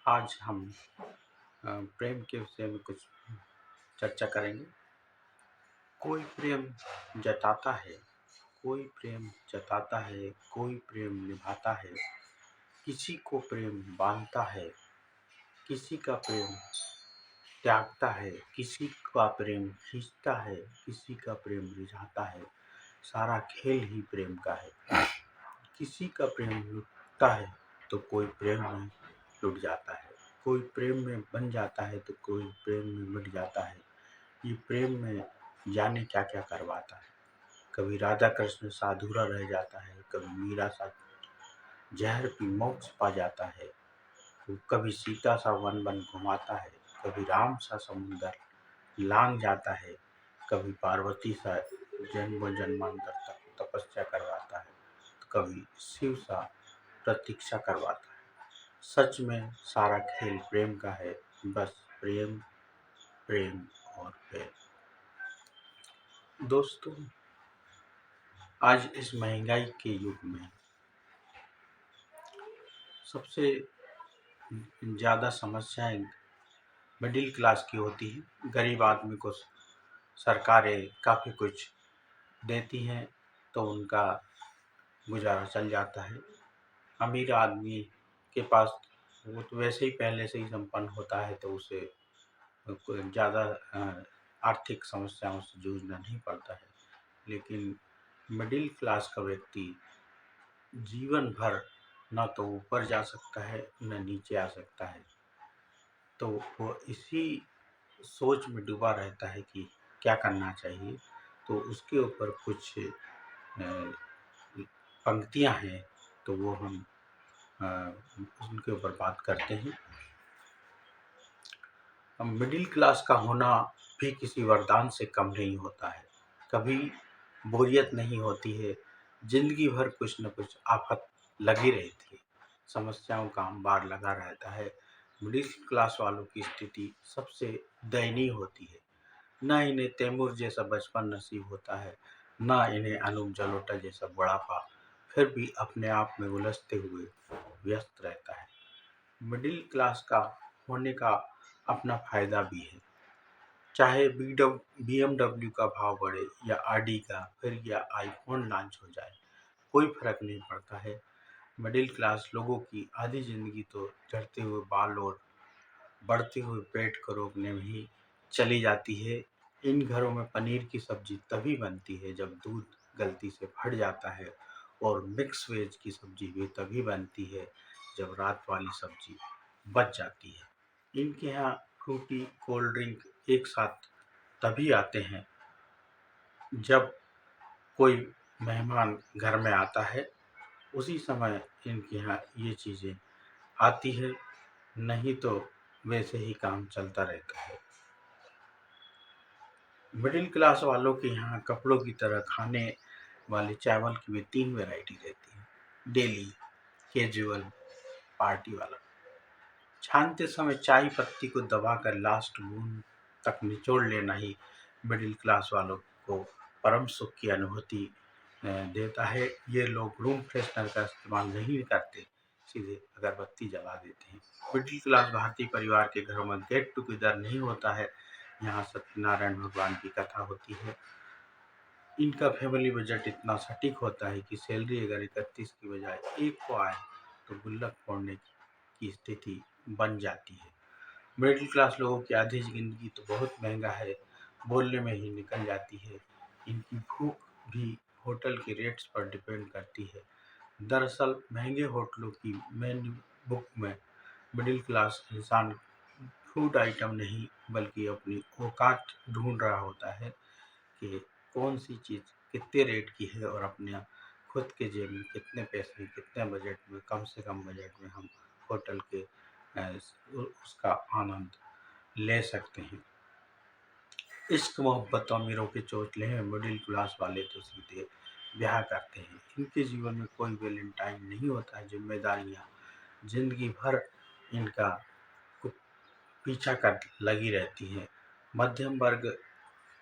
आज हम प्रेम के विषय में कुछ चर्चा करेंगे। कोई प्रेम जताता है, कोई प्रेम जताता है, कोई प्रेम निभाता है, किसी को प्रेम बांधता है, किसी का प्रेम त्यागता है, किसी का प्रेम खींचता है, किसी का प्रेम रिझाता है। सारा खेल ही प्रेम का है। किसी का प्रेम लुटता है तो कोई प्रेम में लुट जाता है, कोई प्रेम में बन जाता है तो कोई प्रेम में मिट जाता है। ये प्रेम में जाने क्या क्या करवाता है। कभी राधा कृष्ण सा अधूरा रह जाता है, कभी मीरा सा जहर पी मोक्ष पा जाता है, तो कभी सीता सा वन वन घुमाता है, कभी राम सा समुंदर लांग जाता है, कभी पार्वती सा जन्म जन्मांतर तक तपस्या करवाता है, तो कभी शिव सा प्रतीक्षा करवाता है। सच में सारा खेल प्रेम का है। बस प्रेम, प्रेम और प्रेम। दोस्तों, आज इस महंगाई के युग में सबसे ज़्यादा समस्याएं मिडिल क्लास की होती है। गरीब आदमी को सरकारें काफ़ी कुछ देती हैं तो उनका गुजारा चल जाता है। अमीर आदमी के पास वो तो वैसे ही पहले से ही संपन्न होता है, तो उसे कोई ज़्यादा आर्थिक समस्याओं से जूझना नहीं पड़ता है। लेकिन मिडिल क्लास का व्यक्ति जीवन भर ना तो ऊपर जा सकता है न नीचे आ सकता है, तो वो इसी सोच में डूबा रहता है कि क्या करना चाहिए। तो उसके ऊपर कुछ पंक्तियां हैं, तो वो हम उनके ऊपर बात करते हैं। मिडिल क्लास का होना भी किसी वरदान से कम नहीं होता है। कभी बोरियत नहीं होती है, जिंदगी भर कुछ न कुछ आफत लगी रहती है, समस्याओं का अंबार लगा रहता है। मिडिल क्लास वालों की स्थिति सबसे दयनीय होती है। न इन्हें तैमूर जैसा बचपन नसीब होता है, न इन्हें अनूप जलोटा जैसा बुढ़ापा, फिर भी अपने आप में उलझते हुए व्यस्त रहता है। मिडिल क्लास का होने का अपना फायदा भी है। चाहे BMW का भाव बढ़े या आरडी का, फिर या आईफोन लॉन्च हो जाए, कोई फर्क नहीं पड़ता है। मिडिल क्लास लोगों की आधी जिंदगी तो झड़ते हुए बाल और बढ़ते हुए पेट को रोकने में ही चली जाती है। इन घरों में पनीर की सब्जी तभी बनती है जब दूध गलती से फट जाता है, और मिक्स वेज की सब्जी भी तभी बनती है जब रात वाली सब्जी बच जाती है। इनके यहाँ फ्रूटी कोल्ड ड्रिंक एक साथ तभी आते हैं जब कोई मेहमान घर में आता है, उसी समय इनके यहाँ ये चीज़ें आती है, नहीं तो वैसे ही काम चलता रहता है। मिडिल क्लास वालों के यहाँ कपड़ों की तरह खाने वाले चावल की भी 3 वैरायटी रहती है। डेली, कैजुअल, पार्टी वाला। छानते समय चाय पत्ती को दबाकर लास्ट बूंद तक निचोड़ लेना ही मिडिल क्लास वालों को परम सुख की अनुभूति देता है। ये लोग रूम फ्रेशनर का इस्तेमाल नहीं करते, सीधे अगरबत्ती जला देते हैं। मिडिल क्लास भारतीय परिवार के घरों में गेट टुगेदर नहीं होता है, यहाँ सत्यनारायण भगवान की कथा होती है। इनका फैमिली बजट इतना सटीक होता है कि सैलरी अगर 31 की बजाय 1 को आए तो गुल्लक फोड़ने की स्थिति बन जाती है। मिडिल क्लास लोगों की आधी जिंदगी तो बहुत महंगा है, बोलने में ही निकल जाती है। इनकी भूख भी होटल के रेट्स पर डिपेंड करती है। दरअसल महंगे होटलों की मेन्यू बुक में मिडिल क्लास इंसान फूड आइटम नहीं बल्कि अपनी औकात ढूंढ रहा होता है कि कौन सी चीज़ कितने रेट की है, और अपने खुद के जेब में कितने पैसे, कितने बजट में, कम से कम बजट में हम होटल के उसका आनंद ले सकते हैं। इश्क मोहब्बत अमीरों के चोचले हैं, मिडिल क्लास वाले तो सीधे ब्याह करते हैं। इनके जीवन में कोई वैलेंटाइन नहीं होता है, जिम्मेदारियाँ जिंदगी भर इनका पीछा कर लगी रहती हैं। मध्यम वर्ग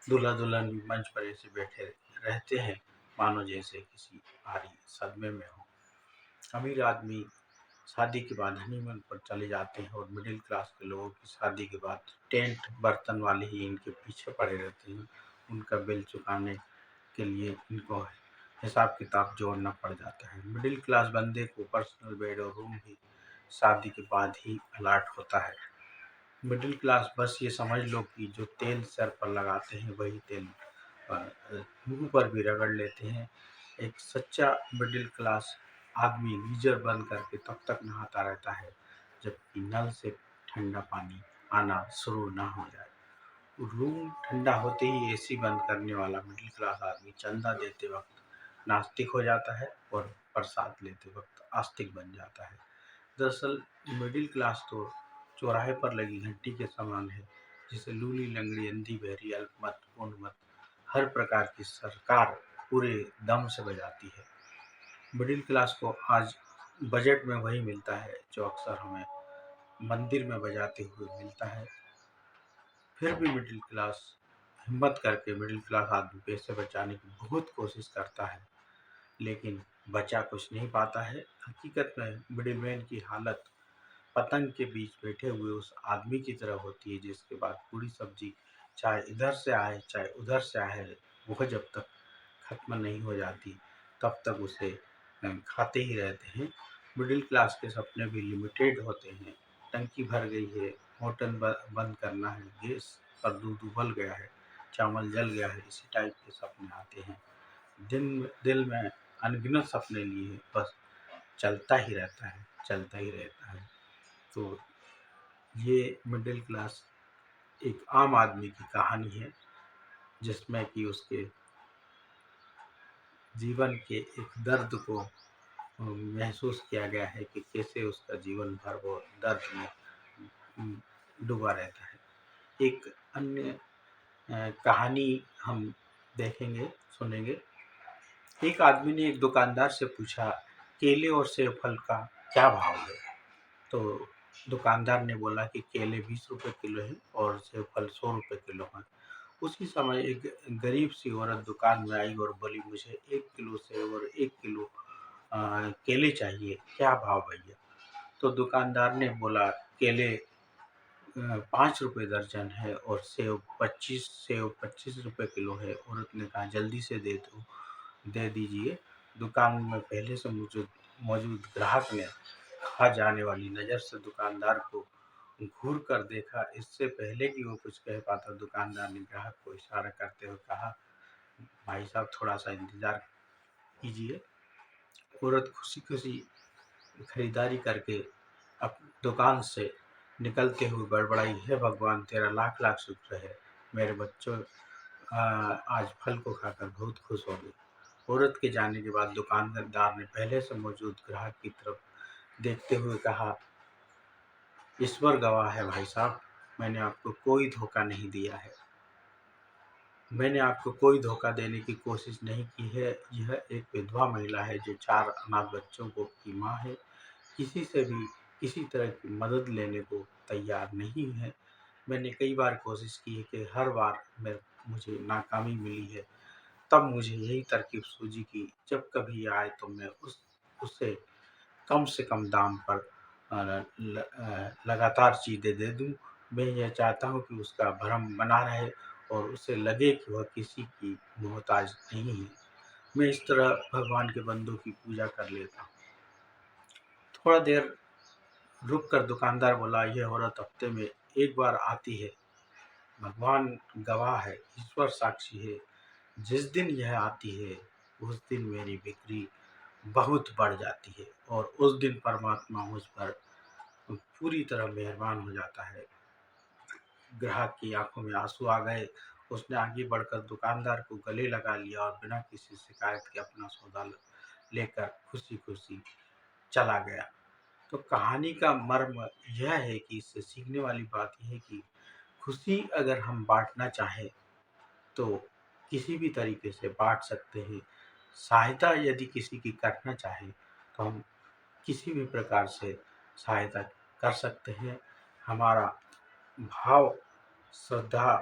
दूल्हा दुल्हन भी मंच पर ऐसे बैठे रहते हैं मानो जैसे किसी भारी सदमे में हो। अमीर आदमी शादी के बाद हनीमून पर चले जाते हैं और मिडिल क्लास के लोगों की शादी के बाद टेंट बर्तन वाले ही इनके पीछे पड़े रहते हैं। उनका बिल चुकाने के लिए इनको हिसाब किताब जोड़ना पड़ जाता है। मिडिल क्लास बंदे को पर्सनल बेड और रूम भी शादी के बाद ही अलॉट होता है। मिडिल क्लास बस ये समझ लो कि जो तेल सर पर लगाते हैं वही तेल मुंह पर भी रगड़ लेते हैं। एक सच्चा मिडिल क्लास आदमी गीजर बंद करके तब तक नहाता रहता है जबकि नल से ठंडा पानी आना शुरू ना हो जाए। रूम ठंडा होते ही एसी बंद करने वाला मिडिल क्लास आदमी चंदा देते वक्त नास्तिक हो जाता है और प्रसाद लेते वक्त आस्तिक बन जाता है। दरअसल मिडिल क्लास तो चौराहे पर लगी घंटी के समान है जिसे लूली लंगड़ी अंधी बहरी अल्पमत पूर्णमत हर प्रकार की सरकार पूरे दम से बजाती है। मिडिल क्लास को आज बजट में वही मिलता है जो अक्सर हमें मंदिर में बजाते हुए मिलता है। फिर भी मिडिल क्लास हिम्मत करके मिडिल क्लास आदमी पैसे बचाने की बहुत कोशिश करता है लेकिन बचा कुछ नहीं पाता है। हकीकत में मिडिलमैन की हालत पतंग के बीच बैठे हुए उस आदमी की तरह होती है जिसके बाद पूरी सब्जी चाहे इधर से आए चाहे उधर से आए वह जब तक खत्म नहीं हो जाती तब तक उसे खाते ही रहते हैं। मिडिल क्लास के सपने भी लिमिटेड होते हैं। टंकी भर गई है, मोटर बंद करना है, गैस पर दूध उबल गया है, चावल जल गया है, इसी टाइप के सपने आते हैं। दिल में अनगिनत सपने लिए बस चलता ही रहता है, चलता ही रहता है। तो ये मिडिल क्लास एक आम आदमी की कहानी है जिसमें कि उसके जीवन के एक दर्द को महसूस किया गया है कि कैसे उसका जीवन भर वो दर्द में डूबा रहता है। एक अन्य कहानी हम देखेंगे, सुनेंगे। एक आदमी ने एक दुकानदार से पूछा, केले और सेब फल का क्या भाव है? तो दुकानदार ने बोला कि केले 20 रुपए किलो है और सेब फल 100 रुपए किलो है। उसी समय एक गरीब सी औरत दुकान में आई और बोली, मुझे 1 किलो सेब और 1 किलो केले चाहिए, क्या भाव भैया? तो दुकानदार ने बोला, केले 5 रुपए दर्जन है और सेब 25 रुपए किलो है। औरत ने कहा, जल्दी से दे दीजिए। दुकान में पहले से मौजूद ग्राहक ने खा जाने वाली नज़र से दुकानदार को घूर कर देखा। इससे पहले कि वो कुछ कह पाता दुकानदार ने ग्राहक को इशारा करते हुए कहा, भाई साहब थोड़ा सा इंतज़ार कीजिए। औरत खुशी खुशी खरीदारी करके अब दुकान से निकलते हुए बड़बड़ाई, हे भगवान तेरा लाख लाख शुक्र है, मेरे बच्चों आज फल को खाकर बहुत खुश हो गए। औरत के जाने के बाद दुकानदार ने पहले से मौजूद ग्राहक की तरफ देखते हुए कहा, ईश्वर गवाह है भाई साहब, मैंने आपको कोई धोखा नहीं दिया है, मैंने आपको कोई धोखा देने की कोशिश नहीं की है। यह एक विधवा महिला है जो 4 अनाथ बच्चों की माँ है, किसी से भी किसी तरह की मदद लेने को तैयार नहीं है। मैंने कई बार कोशिश की है कि हर बार मुझे नाकामी मिली है। तब मुझे यही तरकीब सूझी कि जब कभी आए तो मैं उसे कम से कम दाम पर लगातार चीज़ें दे दूँ। मैं यह चाहता हूँ कि उसका भरम बना रहे और उसे लगे कि वह किसी की मोहताज नहीं है। मैं इस तरह भगवान के बंदों की पूजा कर लेता हूँ। थोड़ा देर रुक कर दुकानदार बोला, यह औरत हफ्ते में एक बार आती है, भगवान गवाह है, ईश्वर साक्षी है, जिस दिन यह आती है उस दिन मेरी बिक्री बहुत बढ़ जाती है और उस दिन परमात्मा मुझ पर पूरी तरह मेहरबान हो जाता है। ग्राहक की आंखों में आंसू आ गए। उसने आगे बढ़कर दुकानदार को गले लगा लिया और बिना किसी शिकायत के अपना सौदा लेकर खुशी खुशी चला गया। तो कहानी का मर्म यह है कि इससे सीखने वाली बात यह है कि खुशी अगर हम बांटना चाहें तो किसी भी तरीके से बांट सकते हैं। सहायता यदि किसी की करना चाहे तो हम किसी भी प्रकार से सहायता कर सकते हैं। हमारा भाव श्रद्धा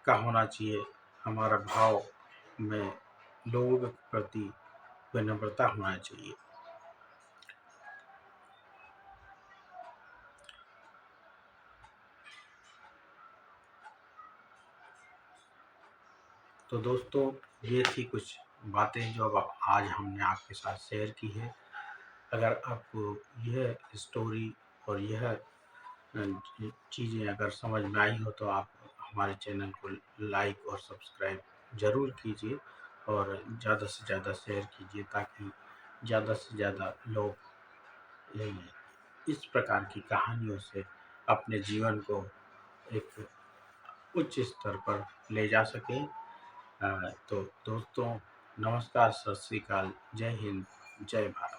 का होना चाहिए, हमारा भाव में लोगों के प्रति विनम्रता होना चाहिए। तो दोस्तों, ये थी कुछ बातें जो अब आज हमने आपके साथ शेयर की है। अगर आपको यह स्टोरी और यह चीज़ें अगर समझ में आई हो तो आप हमारे चैनल को लाइक और सब्सक्राइब ज़रूर कीजिए और ज़्यादा से ज़्यादा शेयर कीजिए, ताकि ज़्यादा से ज़्यादा लोग इस प्रकार की कहानियों से अपने जीवन को एक उच्च स्तर पर ले जा सकें। तो दोस्तों, नमस्कार, सत श्री अकाल, जय हिंद, जय भारत।